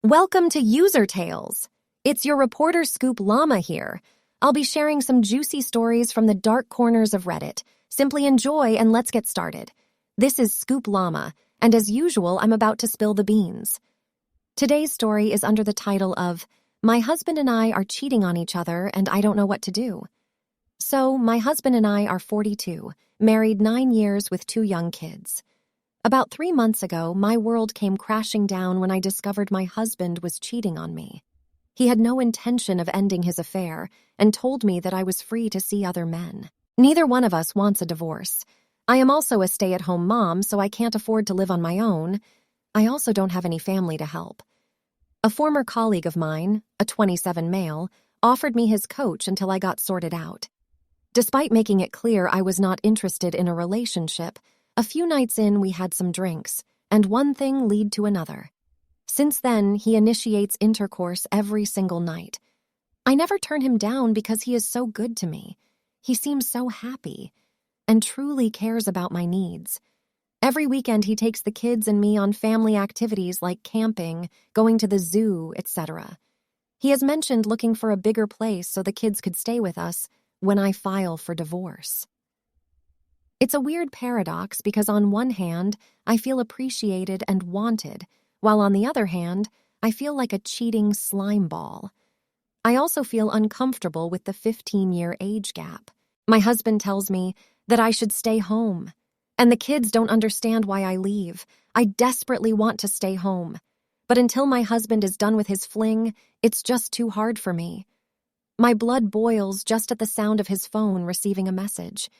Welcome to User Tales. It's your reporter Scoop Llama here. I'll be sharing some juicy stories from the dark corners of Reddit. Simply enjoy and let's get started. This is Scoop Llama, and as usual, I'm about to spill the beans. Today's story is under the title of My Husband and I Are Cheating on Each Other and I Don't Know What to Do. So, my husband and I are 42, married 9 years with 2 young kids. About 3 months ago, my world came crashing down when I discovered my husband was cheating on me. He had no intention of ending his affair and told me that I was free to see other men. Neither one of us wants a divorce. I am also a stay-at-home mom, so I can't afford to live on my own. I also don't have any family to help. A former colleague of mine, a 27 male, offered me his coach until I got sorted out. Despite making it clear I was not interested in a relationship, a few nights in, we had some drinks, and one thing led to another. Since then, he initiates intercourse every single night. I never turn him down because he is so good to me. He seems so happy and truly cares about my needs. Every weekend, he takes the kids and me on family activities like camping, going to the zoo, etc. He has mentioned looking for a bigger place so the kids could stay with us when I file for divorce. It's a weird paradox because on one hand, I feel appreciated and wanted, while on the other hand, I feel like a cheating slime ball. I also feel uncomfortable with the 15-year age gap. My husband tells me that I should stay home, and the kids don't understand why I leave. I desperately want to stay home, but until my husband is done with his fling, it's just too hard for me. My blood boils just at the sound of his phone receiving a message.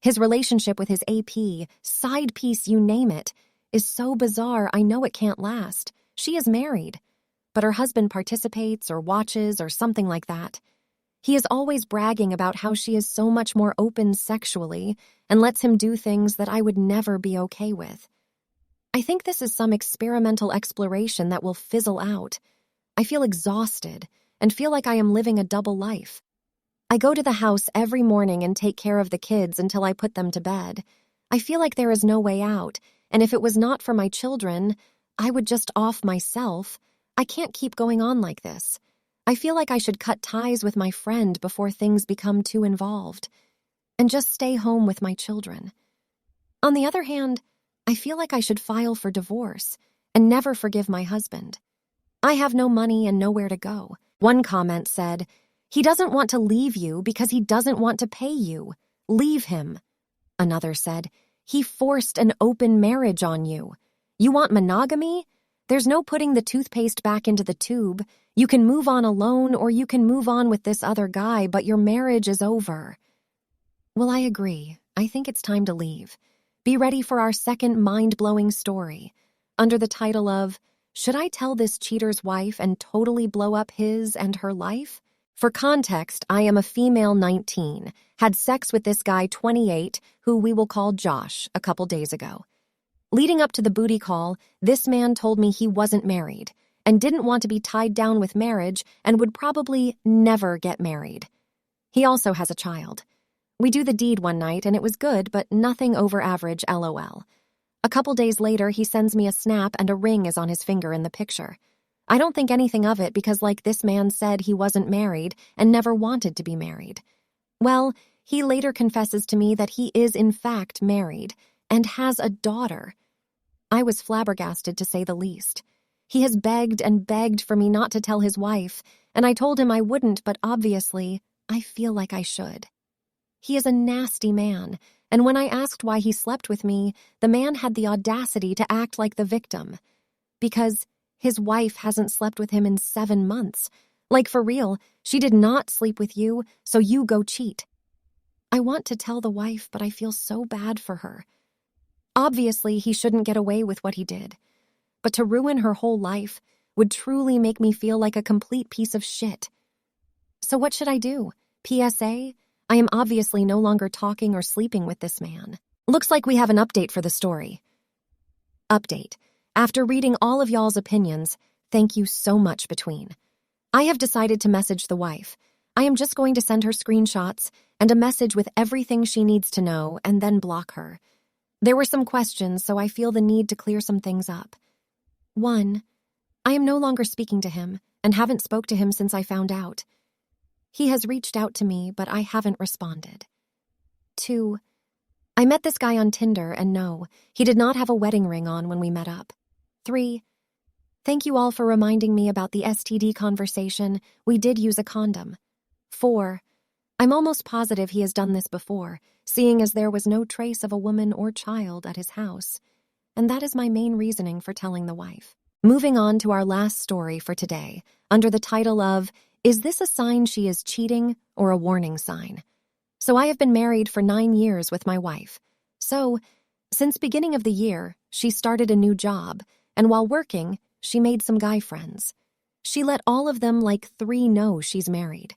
His relationship with his AP, side piece, you name it, is so bizarre I know it can't last. She is married, but her husband participates or watches or something like that. He is always bragging about how she is so much more open sexually and lets him do things that I would never be okay with. I think this is some experimental exploration that will fizzle out. I feel exhausted and feel like I am living a double life. I go to the house every morning and take care of the kids until I put them to bed. I feel like there is no way out, and if it was not for my children, I would just off myself. I can't keep going on like this. I feel like I should cut ties with my friend before things become too involved, and just stay home with my children. On the other hand, I feel like I should file for divorce and never forgive my husband. I have no money and nowhere to go. One comment said, "He doesn't want to leave you because he doesn't want to pay you. Leave him." Another said, "He forced an open marriage on you. You want monogamy? There's no putting the toothpaste back into the tube. You can move on alone or you can move on with this other guy, but your marriage is over." Well, I agree. I think it's time to leave. Be ready for our second mind-blowing story, under the title of, Should I Tell This Cheater's Wife and Totally Blow Up His and Her Life? For context, I am a female 19, had sex with this guy 28, who we will call Josh, a couple days ago. Leading up to the booty call, this man told me he wasn't married and didn't want to be tied down with marriage and would probably never get married. He also has a child. We do the deed one night and it was good, but nothing over average, LOL. A couple days later, he sends me a snap and a ring is on his finger in the picture. I don't think anything of it because, like this man said, he wasn't married and never wanted to be married. Well, he later confesses to me that he is in fact married and has a daughter. I was flabbergasted to say the least. He has begged and begged for me not to tell his wife, and I told him I wouldn't, but obviously, I feel like I should. He is a nasty man, and when I asked why he slept with me, the man had the audacity to act like the victim. Because his wife hasn't slept with him in 7 months. Like, for real, she did not sleep with you, so you go cheat. I want to tell the wife, but I feel so bad for her. Obviously, he shouldn't get away with what he did. But to ruin her whole life would truly make me feel like a complete piece of shit. So what should I do? PSA? I am obviously no longer talking or sleeping with this man. Looks like we have an update for the story. Update. After reading all of y'all's opinions, thank you so much between. I have decided to message the wife. I am just going to send her screenshots and a message with everything she needs to know and then block her. There were some questions, so I feel the need to clear some things up. 1. I am no longer speaking to him and haven't spoke to him since I found out. He has reached out to me, but I haven't responded. 2. I met this guy on Tinder, and no, he did not have a wedding ring on when we met up. 3. Thank you all for reminding me about the STD conversation. We did use a condom. 4. I'm almost positive he has done this before, seeing as there was no trace of a woman or child at his house. And that is my main reasoning for telling the wife. Moving on to our last story for today, under the title of, Is this a sign she is cheating or a warning sign? So I have been married for 9 years with my wife. So, since beginning of the year, she started a new job, and while working, she made some guy friends. She let all of them like 3 know she's married.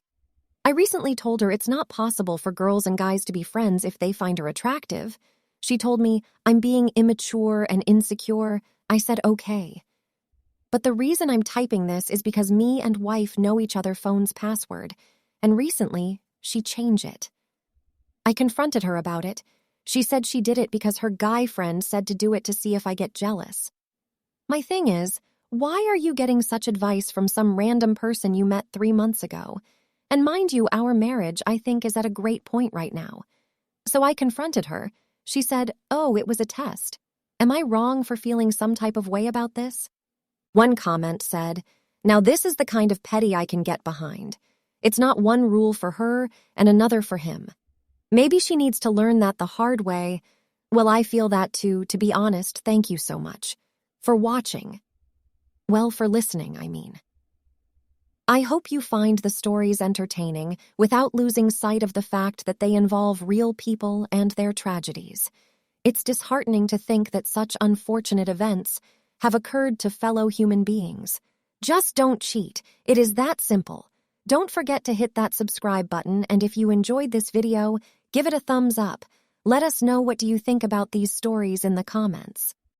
I recently told her it's not possible for girls and guys to be friends if they find her attractive. She told me I'm being immature and insecure. I said okay. But the reason I'm typing this is because me and wife know each other's phone's password, and recently, she changed it. I confronted her about it. She said she did it because her guy friend said to do it to see if I get jealous. My thing is, why are you getting such advice from some random person you met 3 months ago? And mind you, our marriage, I think, is at a great point right now. So I confronted her. She said, oh, it was a test. Am I wrong for feeling some type of way about this? One comment said, now this is the kind of petty I can get behind. It's not one rule for her and another for him. Maybe she needs to learn that the hard way. Well, I feel that too, to be honest. Thank you so much. For watching. Well, for listening, I mean. I hope you find the stories entertaining without losing sight of the fact that they involve real people and their tragedies. It's disheartening to think that such unfortunate events have occurred to fellow human beings. Just don't cheat. It is that simple. Don't forget to hit that subscribe button, and if you enjoyed this video, give it a thumbs up. Let us know what do you think about these stories in the comments.